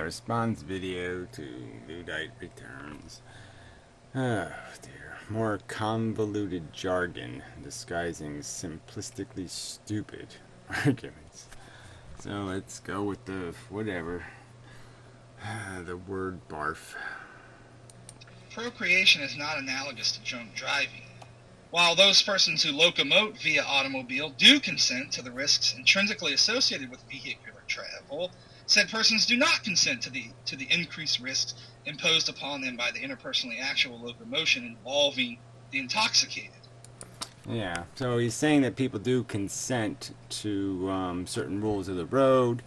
response video to Luddite Returns. Oh dear. More convoluted jargon disguising simplistically stupid arguments. So let's go with the whatever. The word barf. Procreation is not analogous to drunk driving. While those persons who locomote via automobile do consent to the risks intrinsically associated with vehicular travel, said persons do not consent to the increased risks imposed upon them by the interpersonally actual locomotion involving the intoxicated. Yeah, so he's saying that people do consent to certain rules of the road,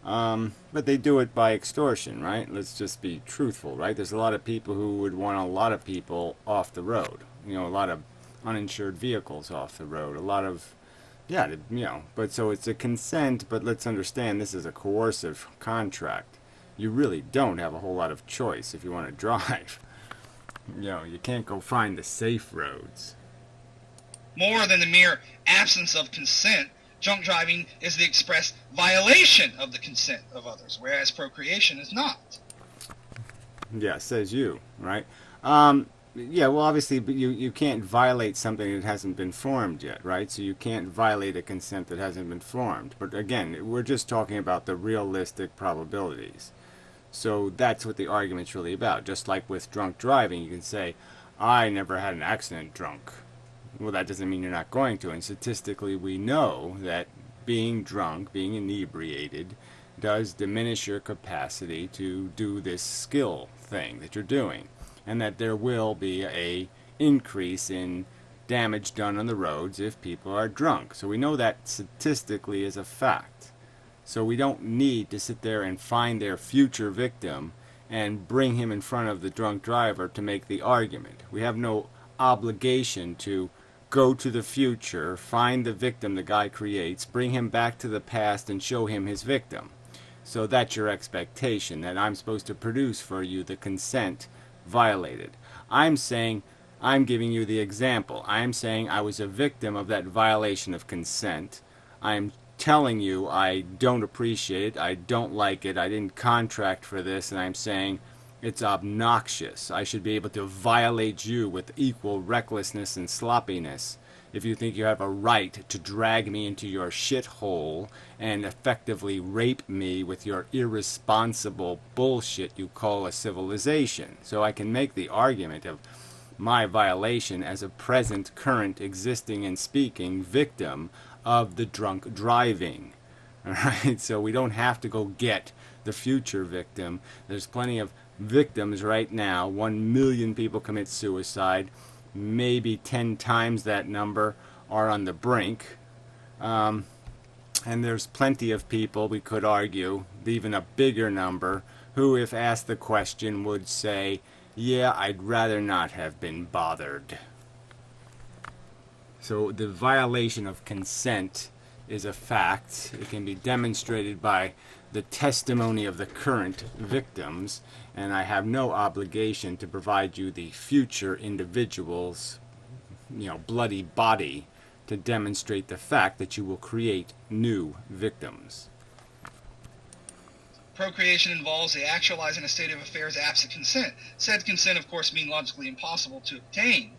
but they do it by extortion, right? Let's just be truthful, right? There's a lot of people who would want a lot of people off the road. You know, a lot of uninsured vehicles off the road. A lot of, yeah, you know, but so it's a consent, but let's understand this is a coercive contract. You really don't have a whole lot of choice if you want to drive. You know, you can't go find the safe roads. More than the mere absence of consent, drunk driving is the express violation of the consent of others, whereas procreation is not. Yeah, says you, right? Yeah, well, obviously, but you can't violate something that hasn't been formed yet, right? So you can't violate a consent that hasn't been formed. But again, we're just talking about the realistic probabilities. So that's what the argument's really about. Just like with drunk driving, you can say, I never had an accident drunk. Well, that doesn't mean you're not going to. And statistically, we know that being drunk, being inebriated, does diminish your capacity to do this skill thing that you're doing. And that there will be a increase in damage done on the roads if people are drunk. So we know that statistically is a fact. So we don't need to sit there and find their future victim and bring him in front of the drunk driver to make the argument. We have no obligation to go to the future, find the victim the guy creates, bring him back to the past and show him his victim. So that's your expectation, that I'm supposed to produce for you the consent violated. I'm saying, I'm giving you the example. I'm saying I was a victim of that violation of consent. I'm telling you I don't appreciate it, I don't like it, I didn't contract for this, and I'm saying it's obnoxious. I should be able to violate you with equal recklessness and sloppiness if you think you have a right to drag me into your shithole and effectively rape me with your irresponsible bullshit you call a civilization. So I can make the argument of my violation as a present, current, existing, and speaking victim of the drunk driving. Alright, so we don't have to go get the future victim. There's plenty of victims right now. 1 million people commit suicide. Maybe 10 times that number are on the brink. And there's plenty of people, we could argue, even a bigger number, who, if asked the question, would say, yeah, I'd rather not have been bothered. So the violation of consent is a fact. It can be demonstrated by the testimony of the current victims, and I have no obligation to provide you the future individual's, bloody body to demonstrate the fact that you will create new victims. Procreation involves the actualizing a state of affairs absent consent. Said consent, of course, being logically impossible to obtain,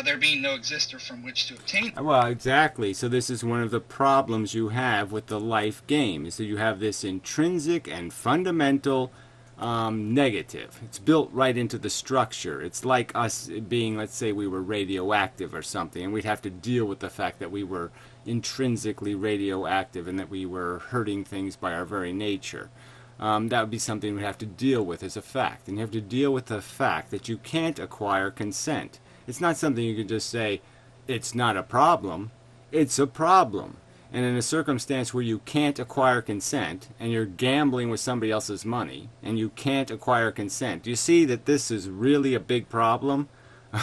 there being no exister from which to obtain. Well, exactly. So this is one of the problems you have with the life game, is that you have this intrinsic and fundamental negative. It's built right into the structure. It's like us being, let's say we were radioactive or something, and we'd have to deal with the fact that we were intrinsically radioactive and that we were hurting things by our very nature. That would be something we'd have to deal with as a fact. And you have to deal with the fact that you can't acquire consent. It's not something you can just say, it's not a problem. It's a problem. And in a circumstance where you can't acquire consent, and you're gambling with somebody else's money, and you can't acquire consent, do you see that this is really a big problem?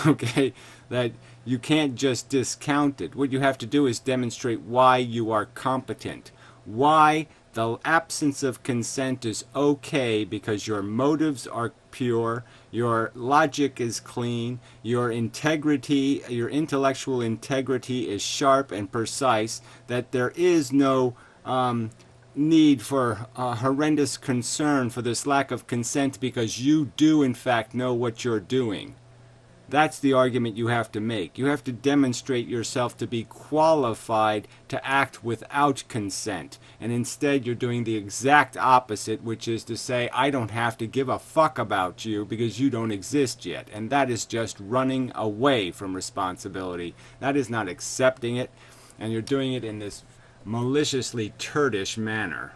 Okay? That you can't just discount it. What you have to do is demonstrate why you are competent. Why the absence of consent is okay because your motives are pure, your logic is clean, your integrity, your intellectual integrity is sharp and precise, that there is no need for horrendous concern for this lack of consent because you do in fact know what you're doing. That's the argument you have to make. You have to demonstrate yourself to be qualified to act without consent. And instead, you're doing the exact opposite, which is to say, I don't have to give a fuck about you because you don't exist yet. And that is just running away from responsibility. That is not accepting it. And you're doing it in this maliciously turdish manner.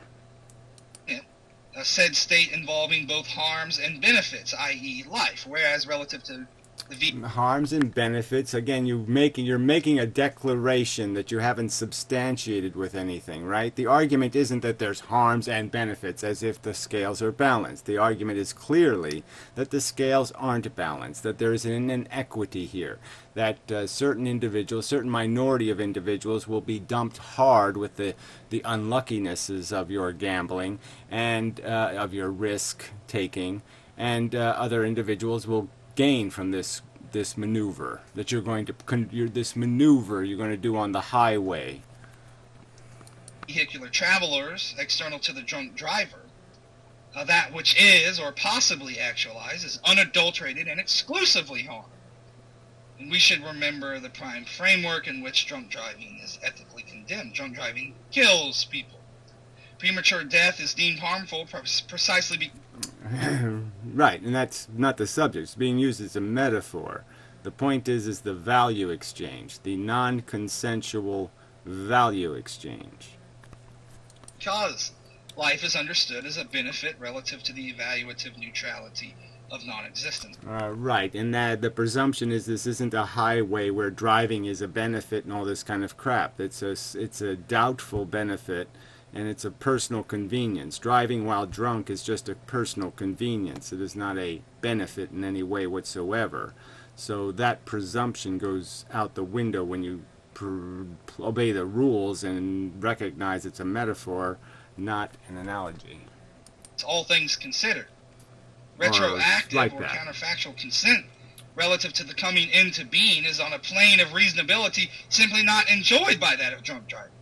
A said state involving both harms and benefits, i.e., life, whereas relative to the harms and benefits, again, you're making a declaration that you haven't substantiated with anything, right? The argument isn't that there's harms and benefits as if the scales are balanced. The argument is clearly that the scales aren't balanced, that there is an inequity here, that certain individuals, certain minority of individuals will be dumped hard with the unluckinesses of your gambling and of your risk taking, and other individuals will gain from this maneuver that you're going to this maneuver you're going to do on the highway. Vehicular travelers external to the drunk driver, that which is or possibly actualized is unadulterated and exclusively harm. And we should remember the prime framework in which drunk driving is ethically condemned. Drunk driving kills people. Premature death is deemed harmful precisely because right, and that's not the subject. It's being used as a metaphor. The point is the value exchange, the non-consensual value exchange. Because life is understood as a benefit relative to the evaluative neutrality of non-existence. Right, and that the presumption is this isn't a highway where driving is a benefit and all this kind of crap. It's a doubtful benefit. And it's a personal convenience. Driving while drunk is just a personal convenience. It is not a benefit in any way whatsoever. So that presumption goes out the window when you obey the rules and recognize it's a metaphor, not an analogy. It's all things considered. Retroactive like or counterfactual consent relative to the coming into being is on a plane of reasonability simply not enjoyed by that of drunk driving.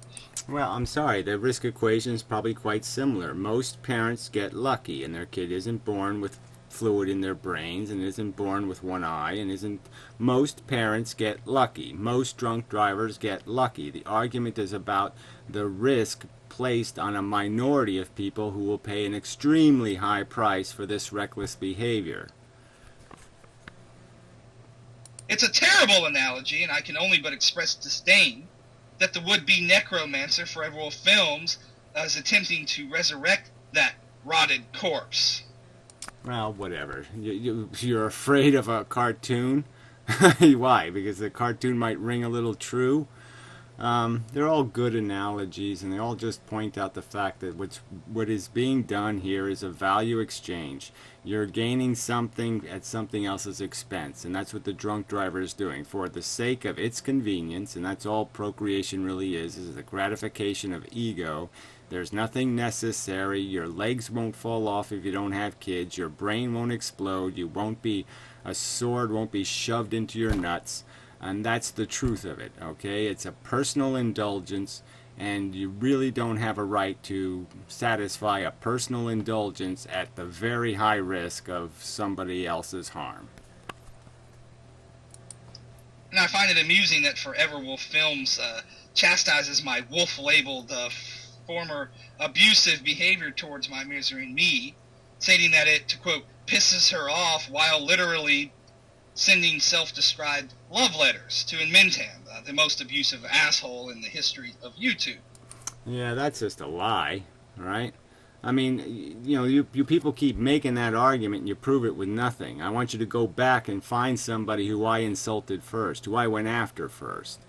Well, I'm sorry, the risk equation is probably quite similar. Most parents get lucky and their kid isn't born with fluid in their brains and isn't born with one eye and isn't. Most parents get lucky. Most drunk drivers get lucky. The argument is about the risk placed on a minority of people who will pay an extremely high price for this reckless behavior. It's a terrible analogy, and I can only but express disdain that the would-be necromancer forever will films is attempting to resurrect that rotted corpse. Well, whatever. You're afraid of a cartoon? Why? Because the cartoon might ring a little true? They're all good analogies, and they all just point out the fact that what is being done here is a value exchange. You're gaining something at something else's expense, and that's what the drunk driver is doing for the sake of its convenience, and that's all procreation really is the gratification of ego. There's nothing necessary. Your legs won't fall off if you don't have kids. Your brain won't explode. A sword won't be shoved into your nuts. And that's the truth of it, okay? It's a personal indulgence, and you really don't have a right to satisfy a personal indulgence at the very high risk of somebody else's harm. And I find it amusing that Forever Wolf Films chastises my wolf-labeled former abusive behavior towards my misery and me, stating that it, to quote, pisses her off while literally sending self-described love letters to Inmintam, the most abusive asshole in the history of YouTube. Yeah, that's just a lie, right? I mean, you people keep making that argument and you prove it with nothing. I want you to go back and find somebody who I insulted first, who I went after first.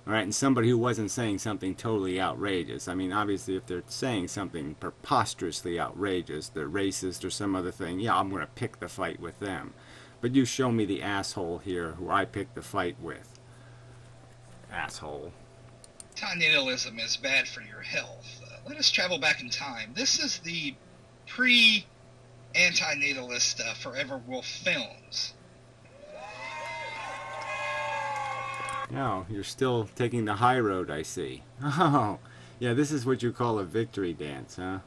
All right, and somebody who wasn't saying something totally outrageous. I mean, obviously, if they're saying something preposterously outrageous, they're racist or some other thing, yeah, I'm going to pick the fight with them. But you show me the asshole here who I picked the fight with. Asshole. Antinatalism is bad for your health. Let us travel back in time. This is the pre-antinatalist Forever Wolf Films. No, you're still taking the high road, I see. Oh, Yeah, this is what you call a victory dance, huh?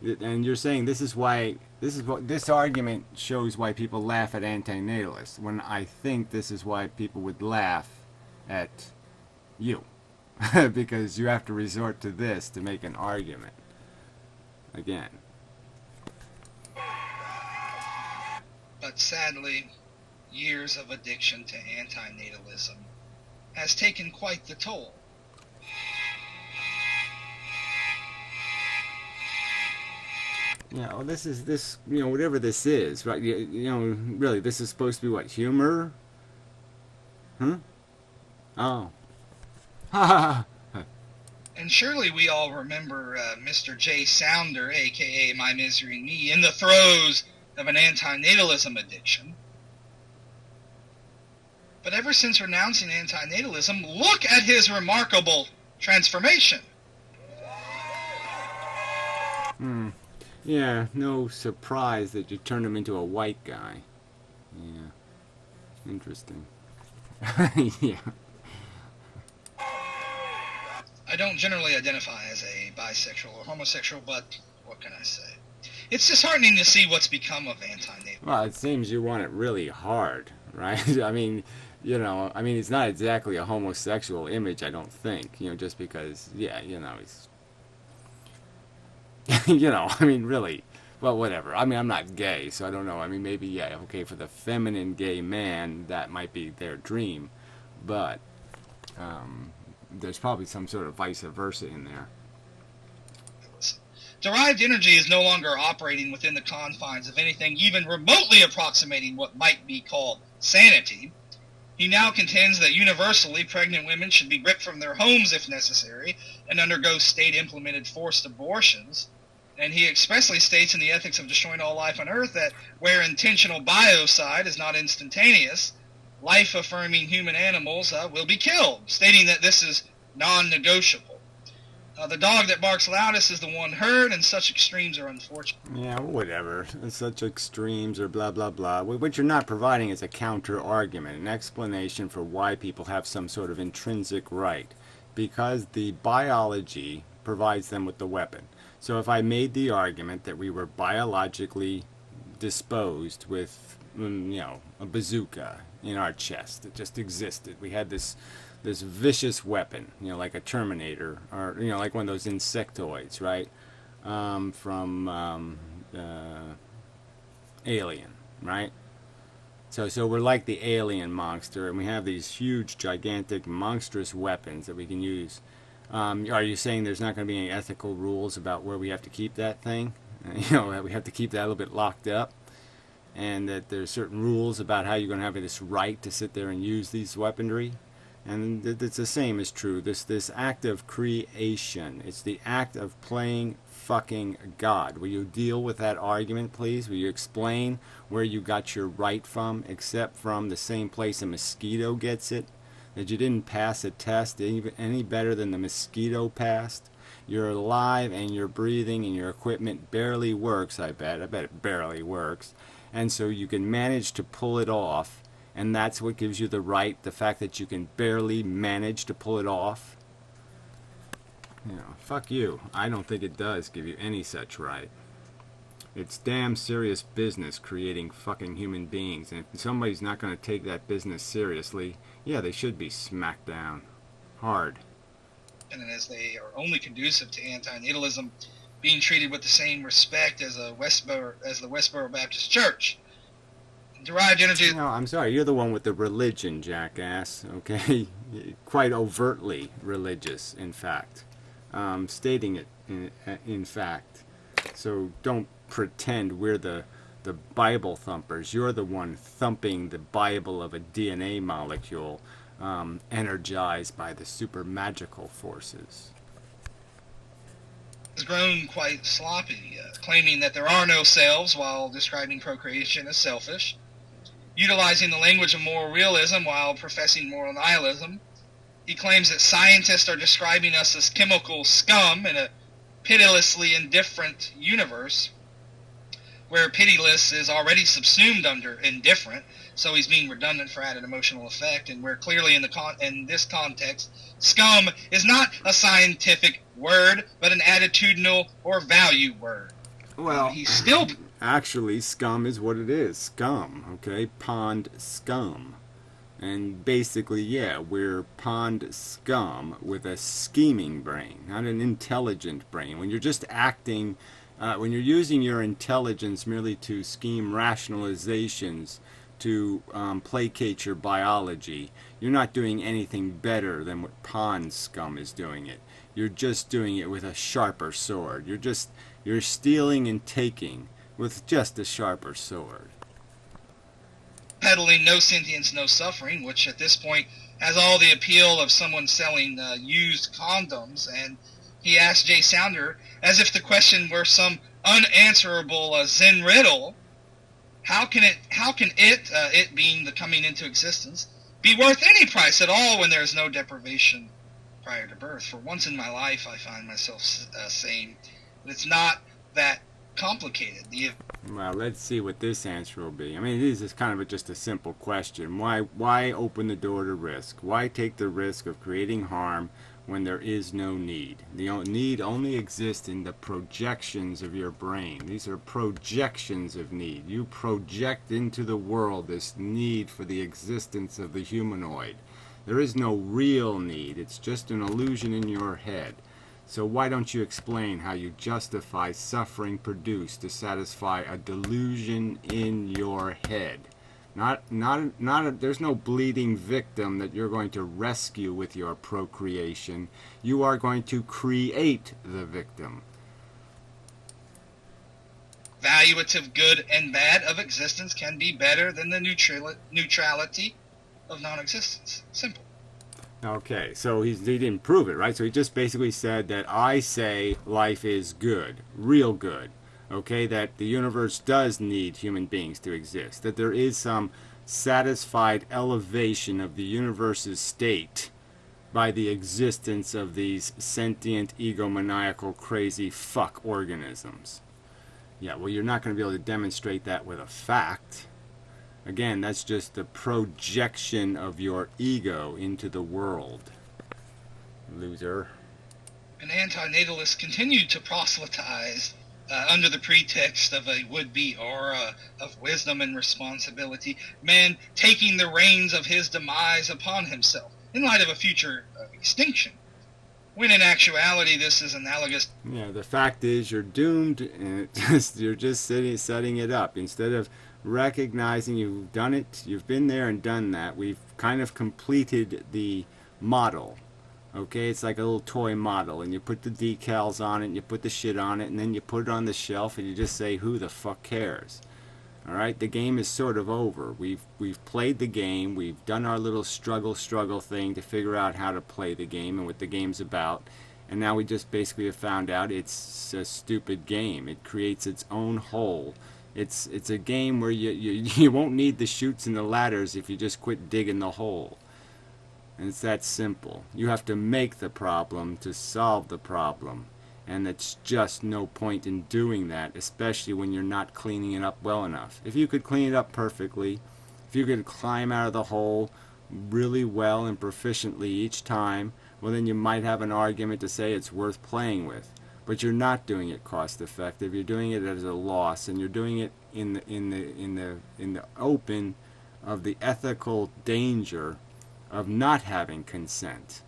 And you're saying this is why this is what this argument shows why people laugh at antinatalists. When I think this is why people would laugh at you, because you have to resort to this to make an argument. Again, But sadly, years of addiction to antinatalism has taken quite the toll. yeah. Well, this is this. Whatever this is, right? Really, this is supposed to be what, humor? Huh? Oh. Ha ha. And surely we all remember Mr. J. Sounder, aka My Misery and Me, in the throes of an antinatalism addiction. But ever since renouncing antinatalism, look at his remarkable transformation. Hmm. Yeah, no surprise that you turned him into a white guy. Yeah. Interesting. Yeah. I don't generally identify as a bisexual or homosexual, but what can I say? It's disheartening to see what's become of antinatalism. Well, it seems you want it really hard, right? It's not exactly a homosexual image, I don't think. Just because, yeah, he's, really. Well, whatever. I'm not gay, so I don't know. Maybe, yeah, okay, for the feminine gay man, that might be their dream, but there's probably some sort of vice versa in there. Derived energy is no longer operating within the confines of anything even remotely approximating what might be called sanity. He now contends that universally pregnant women should be ripped from their homes if necessary and undergo state-implemented forced abortions. And he expressly states in the Ethics of Destroying All Life on Earth that where intentional biocide is not instantaneous, life-affirming human animals will be killed, stating that this is non-negotiable. The dog that barks loudest is the one heard, and such extremes are unfortunate. Yeah, whatever. Such extremes or blah, blah, blah. What you're not providing is a counter-argument, an explanation for why people have some sort of intrinsic right. Because the biology provides them with the weapon. So if I made the argument that we were biologically disposed with, a bazooka in our chest that just existed. We had this vicious weapon, like a Terminator, or like one of those insectoids, right? From Alien, right? So we're like the alien monster, and we have these huge, gigantic, monstrous weapons that we can use. Are you saying there's not going to be any ethical rules about where we have to keep that thing? That we have to keep that a little bit locked up, and that there's certain rules about how you're going to have this right to sit there and use these weaponry? And it's the same is true. This act of creation, it's the act of playing fucking God. Will you deal with that argument, please? Will you explain where you got your right from, except from the same place a mosquito gets it? That you didn't pass a test any better than the mosquito passed? You're alive and you're breathing and your equipment barely works, I bet. I bet it barely works. And so you can manage to pull it off. And that's what gives you the right, the fact that you can barely manage to pull it off. Fuck you. I don't think it does give you any such right. It's damn serious business creating fucking human beings. And if somebody's not going to take that business seriously, yeah, they should be smacked down. Hard. And as they are only conducive to antinatalism being treated with the same respect as the Westboro Baptist Church. Derived energy. No, I'm sorry. You're the one with the religion, jackass. Okay, quite overtly religious, in fact, stating it in fact. So don't pretend we're the Bible thumpers. You're the one thumping the Bible of a DNA molecule, energized by the super magical forces. Has grown quite sloppy, claiming that there are no selves while describing procreation as selfish. Utilizing the language of moral realism while professing moral nihilism. He claims that scientists are describing us as chemical scum in a pitilessly indifferent universe. where pitiless is already subsumed under indifferent, so he's being redundant for added emotional effect, and where clearly in this context, scum is not a scientific word, but an attitudinal or value word. Well, He's still... actually, scum is what it is. Scum, okay? Pond scum. And basically, yeah, we're pond scum with a scheming brain, not an intelligent brain. When you're just acting, when you're using your intelligence merely to scheme rationalizations to placate your biology, you're not doing anything better than what pond scum is doing it. You're just doing it with a sharper sword. You're stealing and taking with just a sharper sword. Peddling no sentience, no suffering, which at this point has all the appeal of someone selling used condoms. And he asked Jay Sounder, as if the question were some unanswerable Zen riddle, how can it being the coming into existence, be worth any price at all when there is no deprivation prior to birth? For once in my life, I find myself saying that it's not that complicated. Well, let's see what this answer will be. I mean, this is kind of just a simple question. Why open the door to risk? Why take the risk of creating harm when there is no need? The need only exists in the projections of your brain. These are projections of need. You project into the world this need for the existence of the humanoid. There is no real need. It's just an illusion in your head. So why don't you explain how you justify suffering produced to satisfy a delusion in your head? There's no bleeding victim that you're going to rescue with your procreation. You are going to create the victim. Valuative good and bad of existence can be better than the neutrality of non-existence. Simple. Okay, so he didn't prove it, right? So he just basically said that I say life is good, real good, okay? That the universe does need human beings to exist, that there is some satisfied elevation of the universe's state by the existence of these sentient, egomaniacal, crazy fuck organisms. Yeah, well, you're not going to be able to demonstrate that with a fact. Again, that's just the projection of your ego into the world. Loser. An antinatalist continued to proselytize under the pretext of a would-be aura of wisdom and responsibility, man taking the reins of his demise upon himself in light of a future extinction. When in actuality, this is analogous. Yeah, the fact is you're doomed, and you're just setting it up. Instead of recognizing you've done it, you've been there and done that, we've kind of completed the model. Okay, it's like a little toy model, and you put the decals on it, and you put the shit on it, and then you put it on the shelf, and you just say, who the fuck cares? Alright, the game is sort of over. We've played the game, we've done our little struggle thing to figure out how to play the game and what the game's about, and now we just basically have found out it's a stupid game. It creates its own hole. It's a game where you won't need the chutes and the ladders if you just quit digging the hole. And it's that simple. You have to make the problem to solve the problem. And it's just no point in doing that, especially when you're not cleaning it up well enough. If you could clean it up perfectly, if you could climb out of the hole really well and proficiently each time, well, then you might have an argument to say it's worth playing with. But you're not doing it cost effective. You're doing it as a loss, and you're doing it in the open of the ethical danger of not having consent,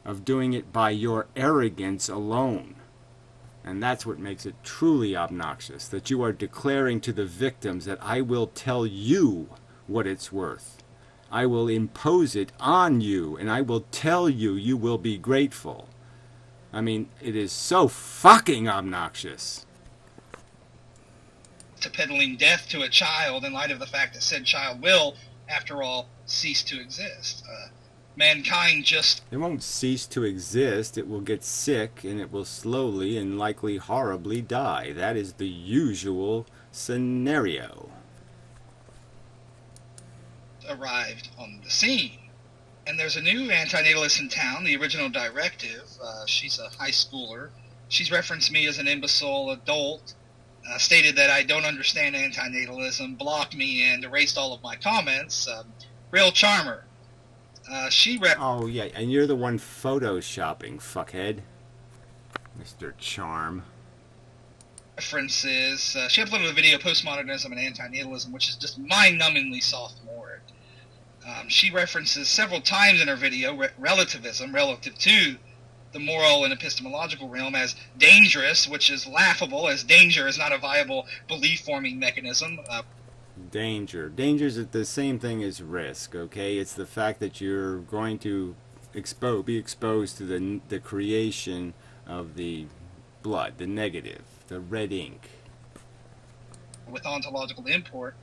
of doing it by your arrogance alone. And that's what makes it truly obnoxious, that you are declaring to the victims that I will tell you what it's worth. I will impose it on you, and I will tell you you will be grateful. I mean, it is so fucking obnoxious. To peddling death to a child in light of the fact that said child will, after all, cease to exist. Mankind just... It won't cease to exist. It will get sick, and it will slowly and likely horribly die. That is the usual scenario. Arrived on the scene. And there's a new antinatalist in town, the original directive. She's a high schooler. She's referenced me as an imbecile adult stated that I don't understand antinatalism, blocked me, and erased all of my comments. Real charmer. She Oh, yeah, and you're the one photoshopping, fuckhead. Mr. Charm. references. She uploaded a video, Postmodernism and Antinatalism, which is just mind-numbingly sophomoric. She references several times in her video relativism relative to the moral and epistemological realm as dangerous, which is laughable, as danger is not a viable belief-forming mechanism. Danger. Danger is the same thing as risk, okay? It's the fact that you're going to be exposed to the creation of the blood, the negative, the red ink. With ontological import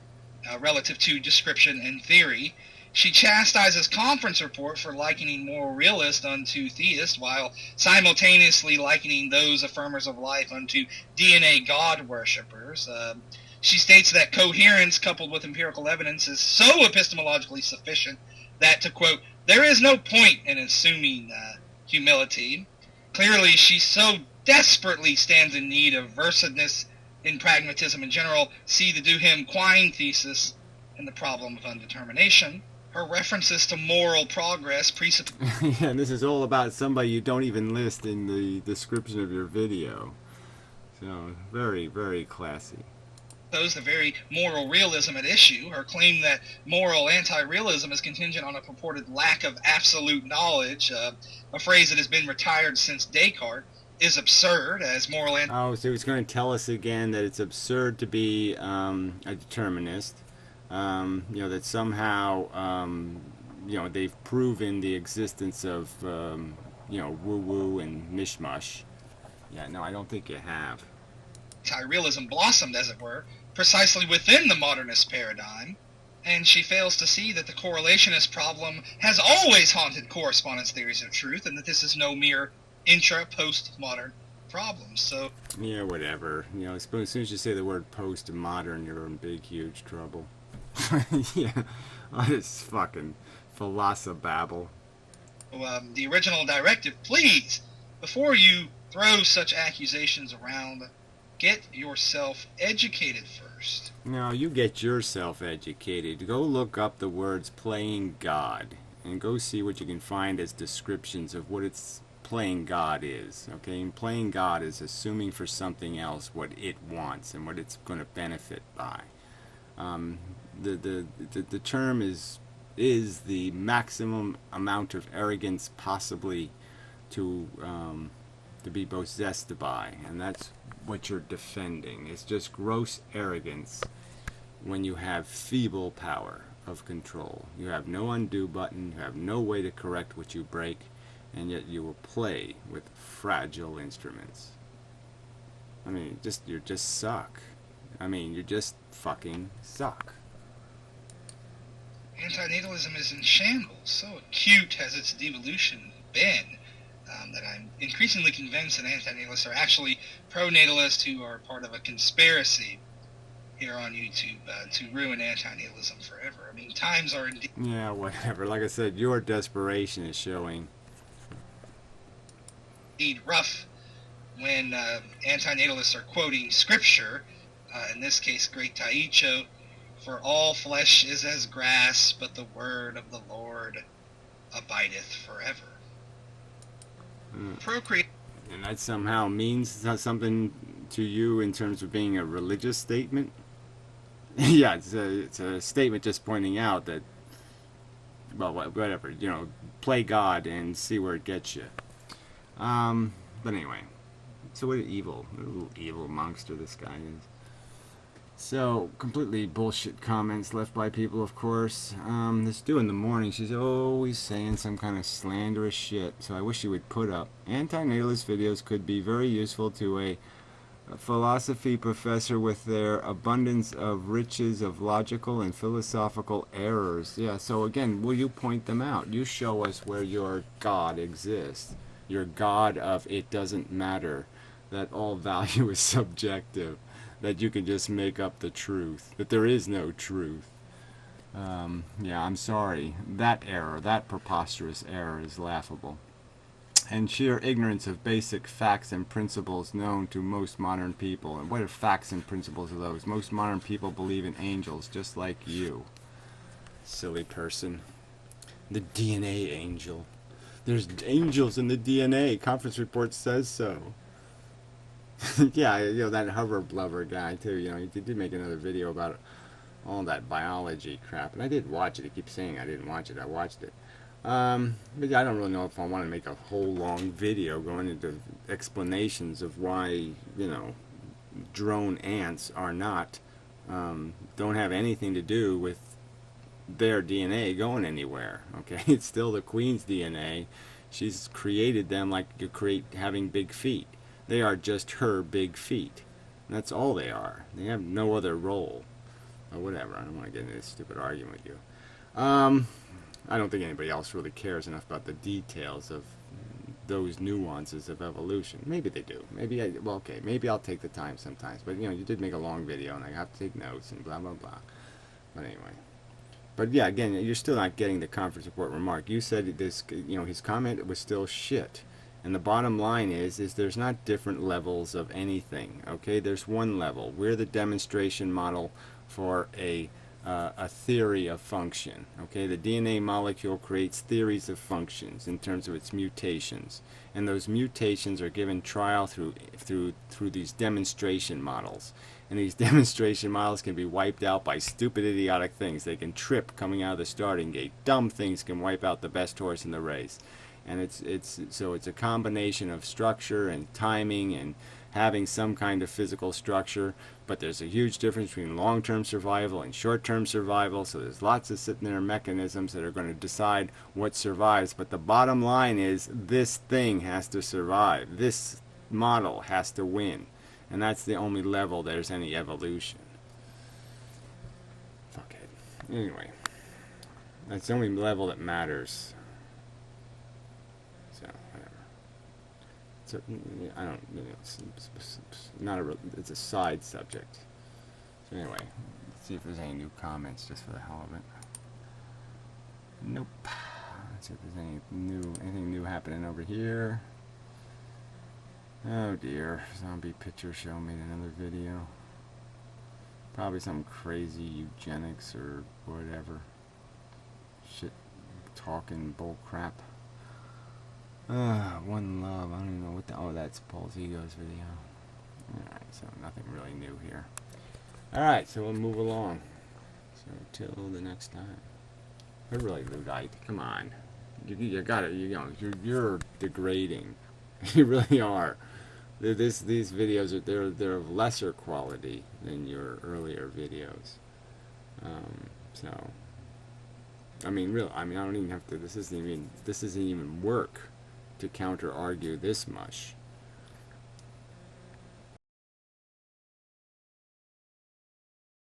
relative to description and theory. She chastises Conference Report for likening moral realists unto theists, while simultaneously likening those affirmers of life unto DNA God worshippers. She states that coherence coupled with empirical evidence is so epistemologically sufficient that, to quote, there is no point in assuming humility. Clearly, she so desperately stands in need of versedness in pragmatism in general. See the Duhem Quine thesis and the problem of undetermination. Her references to moral progress presuppose Yeah, and this is all about somebody you don't even list in the description of your video. So, very, very classy. the very moral realism at issue. Her claim that moral anti-realism is contingent on a purported lack of absolute knowledge, a phrase that has been retired since Descartes, is absurd, as moral Oh, so he's going to tell us again that it's absurd to be a determinist. That somehow, they've proven the existence of, woo-woo and mishmash. Yeah, no, I don't think you have. anti-realism blossomed, as it were, precisely within the modernist paradigm, and she fails to see that the correlationist problem has always haunted correspondence theories of truth, and that this is no mere intra-postmodern problem. So, yeah, whatever. As soon as you say the word post-modern, you're in big, huge trouble. Yeah, this fucking philosophabble. The original directive, please, before you throw such accusations around, get yourself educated first. No, you get yourself educated. Go look up the words playing God and go see what you can find as descriptions of what it's playing God is. Okay, and playing God is assuming for something else what it wants and what it's going to benefit by. The term is the maximum amount of arrogance possibly to be possessed by, and that's what you're defending. It's just gross arrogance when you have feeble power of control. You have no undo button, you have no way to correct what you break, and yet you will play with fragile instruments. I mean, you just suck. I mean, you just fucking suck. Antinatalism is in shambles. So acute has its devolution been that I'm increasingly convinced that antinatalists are actually pro-natalists who are part of a conspiracy here on YouTube to ruin antinatalism forever. I mean, times are indeed... Yeah, whatever. Like I said, your desperation is showing. Rough when antinatalists are quoting scripture, in this case, Great Taicho, for all flesh is as grass, but the word of the Lord abideth forever. Procreate. And that somehow means something to you in terms of being a religious statement? Yeah, it's a statement just pointing out that, well, whatever, play God and see where it gets you. But anyway, so what a little evil monster this guy is. So, completely bullshit comments left by people, of course. This Stu in the morning, she's always saying some kind of slanderous shit, so I wish she would put up. Anti-natalist videos could be very useful to a philosophy professor with their abundance of riches of logical and philosophical errors. Yeah, so again, will you point them out? You show us where your God exists. Your God of it doesn't matter, that all value is subjective, that you can just make up the truth, that there is no truth. Yeah, I'm sorry. That error, that preposterous error is laughable. and sheer ignorance of basic facts and principles known to most modern people. And what are facts and principles of those? Most modern people believe in angels, just like you. Silly person. The DNA angel. There's angels in the DNA. Conference report says so. Yeah, that hover blubber guy too. He did make another video about all that biology crap, and I did watch it. He keeps saying I didn't watch it. I watched it. But yeah, I don't really know if I want to make a whole long video going into explanations of why, drone ants are not, don't have anything to do with their DNA going anywhere. Okay, it's still the queen's DNA. She's created them like you create having big feet. They are just her big feet. And that's all they are. They have no other role. Or whatever. I don't want to get into this stupid argument with you. I don't think anybody else really cares enough about the details of those nuances of evolution. Maybe they do. Maybe maybe I'll take the time sometimes. But you did make a long video, and I have to take notes and blah blah blah. But anyway. But yeah, again, you're still not getting the conference report remark. You said this, his comment was still shit. And the bottom line is there's not different levels of anything. Okay, there's one level. We're the demonstration model for a theory of function. Okay, the DNA molecule creates theories of functions in terms of its mutations, and those mutations are given trial through these demonstration models. And these demonstration models can be wiped out by stupid, idiotic things. They can trip coming out of the starting gate. Dumb things can wipe out the best horse in the race. And it's a combination of structure and timing and having some kind of physical structure, but there's a huge difference between long-term survival and short-term survival, so there's lots of sitting there mechanisms that are going to decide what survives. But the bottom line is this thing has to survive. This model has to win. And that's the only level there's any evolution. Fuck it. Anyway, that's the only level that matters. So, whatever. So, I don't, it's a side subject. So anyway, let's see if there's any new comments just for the hell of it. Nope. Let's see if there's anything new happening over here. Oh dear, Zombie Picture Show made another video. Probably some crazy eugenics or whatever. Shit, talking bull crap. One Love, I don't even know what oh, that's Paul's Egos video. Alright, so nothing really new here. Alright, so we'll move along. So till the next time. But really, Luddite, come on. You got it, you're degrading. You really are. These videos they're of lesser quality than your earlier videos. So I mean, I don't even have to. This isn't even work to counter argue this much.